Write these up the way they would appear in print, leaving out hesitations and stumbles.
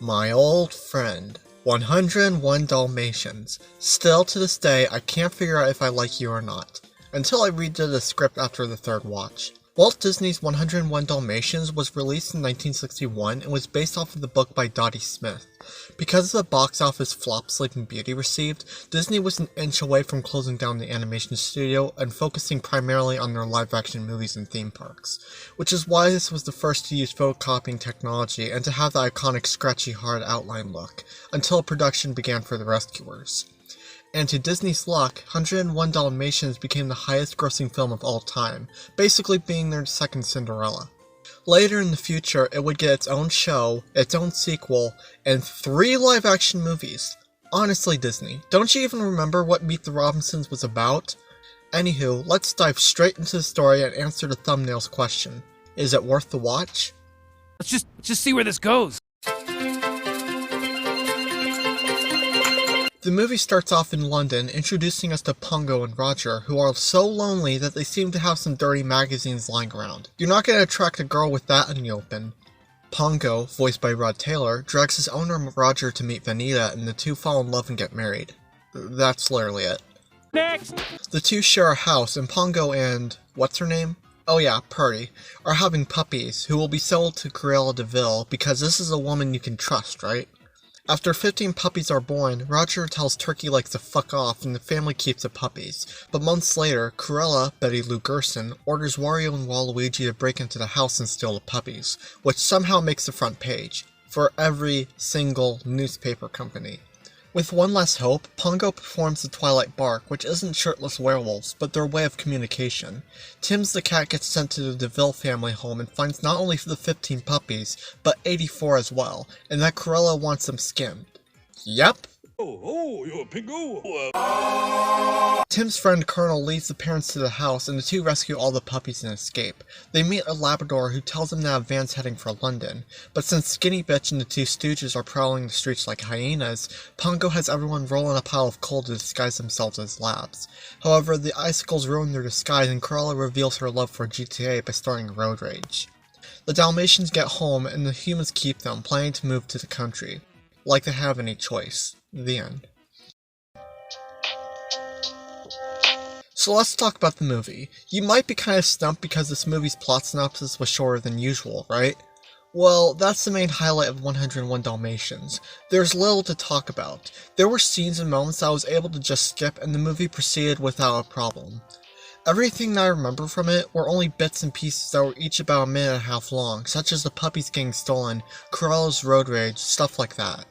My old friend, 101 Dalmatians. Still to this day, I can't figure out if I like you or not, until I redid the script after the third watch. Walt Disney's 101 Dalmatians was released in 1961 and was based off of the book by Dottie Smith. Because of the box office flop Sleeping Beauty received, Disney was an inch away from closing down the animation studio and focusing primarily on their live-action movies and theme parks, which is why this was the first to use photocopying technology and to have the iconic scratchy hard outline look, until production began for The Rescuers. And to Disney's luck, 101 Dalmatians became the highest-grossing film of all time, basically being their second Cinderella. Later in the future, it would get its own show, its own sequel, and 3 live-action movies. Honestly, Disney, don't you even remember what Meet the Robinsons was about? Anywho, let's dive straight into the story and answer the thumbnail's question. Is it worth the watch? Let's just see where this goes. The movie starts off in London, introducing us to Pongo and Roger, who are so lonely that they seem to have some dirty magazines lying around. You're not going to attract a girl with that in the open. Pongo, voiced by Rod Taylor, drags his owner Roger to meet Vanita, and the two fall in love and get married. That's literally it. Next! The two share a house, and Pongo and... what's her name? Oh yeah, Purdy, are having puppies, who will be sold to Corella DeVille, because this is a woman you can trust, right? After 15 puppies are born, Roger tells Turkey likes to fuck off and the family keeps the puppies. But months later, Cruella, Betty Lou Gerson, orders Wario and Waluigi to break into the house and steal the puppies, which somehow makes the front page, for every single newspaper company. With one less hope, Pongo performs the Twilight Bark, which isn't shirtless werewolves, but their way of communication. Tims the cat gets sent to the DeVille family home and finds not only the 15 puppies, but 84 as well, and that Corella wants them skinned. Yep. Oh, you're a pingo. Tim's friend Colonel leads the parents to the house, and the two rescue all the puppies and escape. They meet a Labrador who tells them that a van's heading for London, but since Skinny Bitch and the two Stooges are prowling the streets like hyenas, Pongo has everyone roll in a pile of coal to disguise themselves as labs. However, the icicles ruin their disguise, and Corella reveals her love for GTA by starting road rage. The Dalmatians get home, and the humans keep them, planning to move to the country. Like they have any choice. The end. So let's talk about the movie. You might be kind of stumped because this movie's plot synopsis was shorter than usual, right? Well, that's the main highlight of 101 Dalmatians. There's little to talk about. There were scenes and moments I was able to just skip and the movie proceeded without a problem. Everything that I remember from it were only bits and pieces that were each about a minute and a half long, such as the puppies getting stolen, Corella's road rage, stuff like that.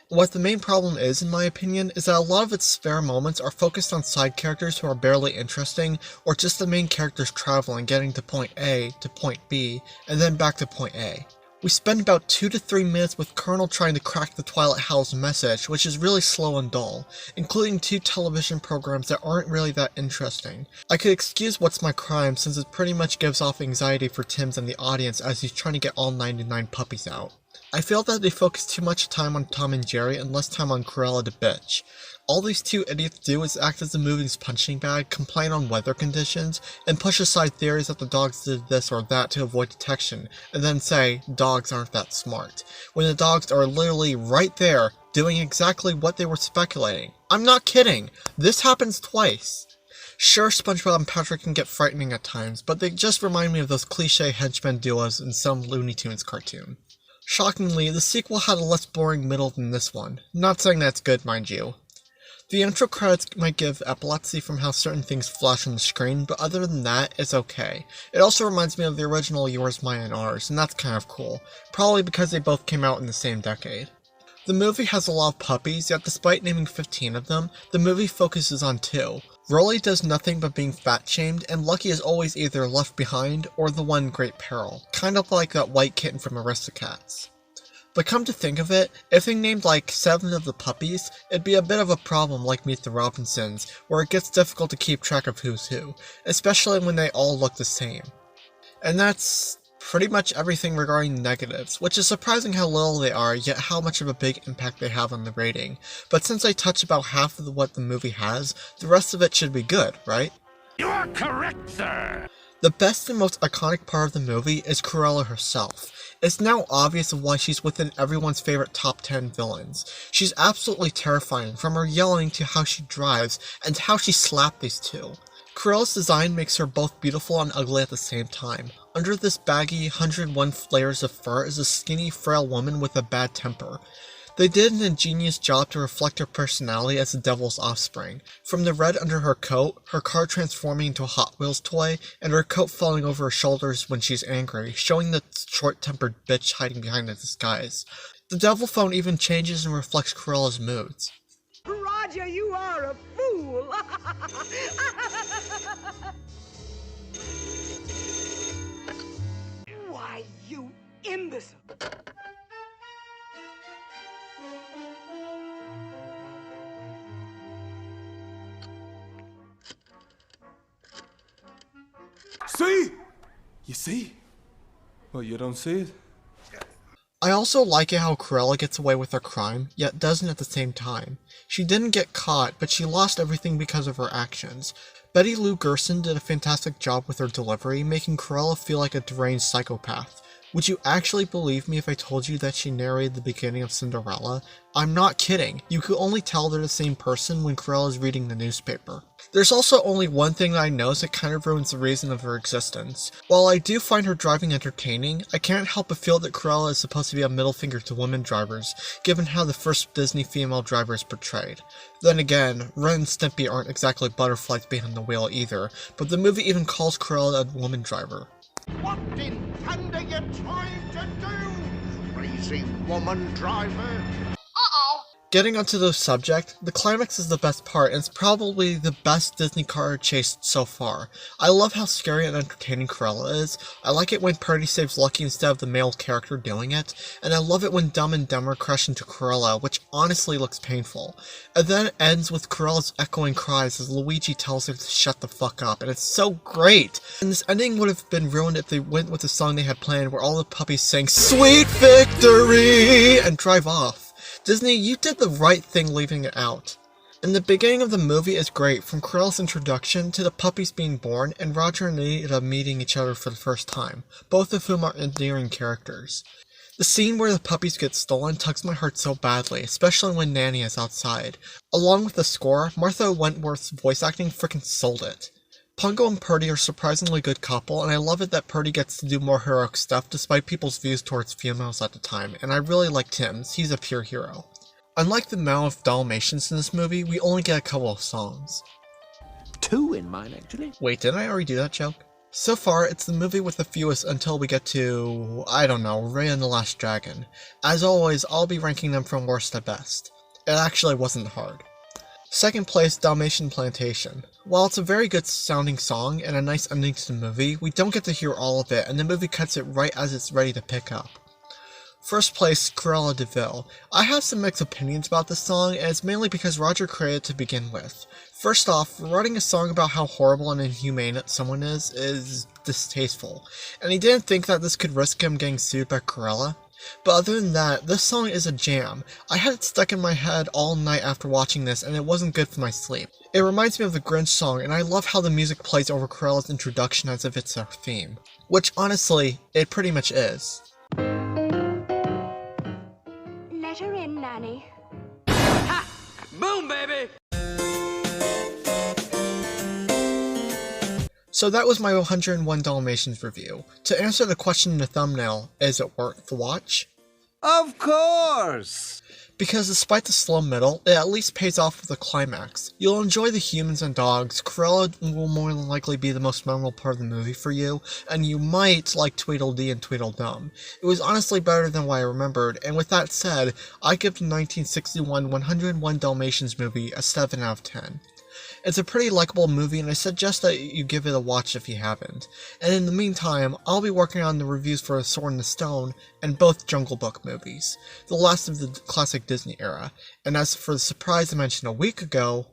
What the main problem is, in my opinion, is that a lot of its spare moments are focused on side characters who are barely interesting, or just the main characters traveling, getting to point A to point B, and then back to point A. We spend about 2 to 3 minutes with Colonel trying to crack the Twilight House message, which is really slow and dull, including 2 television programs that aren't really that interesting. I could excuse What's My Crime since it pretty much gives off anxiety for Tims and the audience as he's trying to get all 99 puppies out. I feel that they focus too much time on Tom and Jerry and less time on Corella the bitch. All these two idiots do is act as the movie's punching bag, complain on weather conditions, and push aside theories that the dogs did this or that to avoid detection, and then say, dogs aren't that smart, when the dogs are literally right there, doing exactly what they were speculating. I'm not kidding! This happens twice! Sure, SpongeBob and Patrick can get frightening at times, but they just remind me of those cliché henchmen duos in some Looney Tunes cartoon. Shockingly, the sequel had a less boring middle than this one. Not saying that's good, mind you. The intro credits might give epilepsy from how certain things flash on the screen, but other than that, it's okay. It also reminds me of the original Yours, Mine, and Ours, and that's kind of cool. Probably because they both came out in the same decade. The movie has a lot of puppies, yet despite naming 15 of them, the movie focuses on 2. Rolly does nothing but being fat-shamed, and Lucky is always either left behind or the one in great peril, kind of like that white kitten from Aristocats. But come to think of it, if they named like 7 of the puppies, it'd be a bit of a problem like Meet the Robinsons, where it gets difficult to keep track of who's who, especially when they all look the same. And that's pretty much everything regarding negatives, which is surprising how little they are, yet how much of a big impact they have on the rating. But since I touch about half of what the movie has, the rest of it should be good, right? You are correct, sir! The best and most iconic part of the movie is Corella herself. It's now obvious of why she's within everyone's favorite top 10 villains. She's absolutely terrifying, from her yelling to how she drives, and how she slapped these two. Corella's design makes her both beautiful and ugly at the same time. Under this baggy 101 layers of fur is a skinny, frail woman with a bad temper. They did an ingenious job to reflect her personality as the devil's offspring. From the red under her coat, her car transforming into a Hot Wheels toy, and her coat falling over her shoulders when she's angry, showing the short-tempered bitch hiding behind the disguise. The devil phone even changes and reflects Corella's moods. Roger, you are a fool! Why, you imbecile! See? You see? Well, you don't see it? I also like it how Corella gets away with her crime, yet doesn't at the same time. She didn't get caught, but she lost everything because of her actions. Betty Lou Gerson did a fantastic job with her delivery, making Corella feel like a deranged psychopath. Would you actually believe me if I told you that she narrated the beginning of Cinderella? I'm not kidding. You could only tell they're the same person when Corella's reading the newspaper. There's also only one thing that I notice that kind of ruins the reason of her existence. While I do find her driving entertaining, I can't help but feel that Corella is supposed to be a middle finger to women drivers, given how the first Disney female driver is portrayed. Then again, Ren and Stimpy aren't exactly butterflies behind the wheel either, but the movie even calls Corella a woman driver. What in thunder you trying to do, crazy woman driver? Getting onto the subject, the climax is the best part, and it's probably the best Disney car chase so far. I love how scary and entertaining Corella is. I like it when Purdy saves Lucky instead of the male character doing it, and I love it when Dumb and Dumber crash into Corella, which honestly looks painful. And then it ends with Corella's echoing cries as Luigi tells her to shut the fuck up, and it's so great! And this ending would have been ruined if they went with the song they had planned where all the puppies sing "Sweet Victory" and drive off. Disney, you did the right thing leaving it out. And the beginning of the movie is great, from Corella's introduction to the puppies being born and Roger and Anita meeting each other for the first time, both of whom are endearing characters. The scene where the puppies get stolen tugs my heart so badly, especially when Nanny is outside. Along with the score, Martha Wentworth's voice acting frickin' sold it. Pungo and Purdy are a surprisingly good couple, and I love it that Purdy gets to do more heroic stuff despite people's views towards females at the time, and I really like Tim's, he's a pure hero. Unlike the amount of Dalmatians in this movie, we only get a couple of songs. 2 in mine, actually. Wait, didn't I already do that joke? So far, it's the movie with the fewest until we get to, I don't know, Raya and the Last Dragon. As always, I'll be ranking them from worst to best. It actually wasn't hard. Second place, Dalmatian Plantation. While it's a very good sounding song and a nice ending to the movie, we don't get to hear all of it, and the movie cuts it right as it's ready to pick up. First place, Cruella de Vil. I have some mixed opinions about this song, and it's mainly because Roger created it to begin with. First off, writing a song about how horrible and inhumane someone is distasteful, and he didn't think that this could risk him getting sued by Corella. But other than that, this song is a jam. I had it stuck in my head all night after watching this, and it wasn't good for my sleep. It reminds me of the Grinch song, and I love how the music plays over Corella's introduction as if it's her theme. Which, honestly, it pretty much is. Let her in, Nanny. Boom, baby! So that was my 101 Dalmatians review. To answer the question in the thumbnail, is it worth the watch? Of course! Because despite the slow middle, it at least pays off with a climax. You'll enjoy the humans and dogs, Corella will more than likely be the most memorable part of the movie for you, and you might like Tweedledee and Tweedledum. It was honestly better than what I remembered, and with that said, I give the 1961 101 Dalmatians movie a 7 out of 10. It's a pretty likable movie, and I suggest that you give it a watch if you haven't. And in the meantime, I'll be working on the reviews for A Sword in the Stone and both Jungle Book movies, the last of the classic Disney era. And as for the surprise I mentioned a week ago,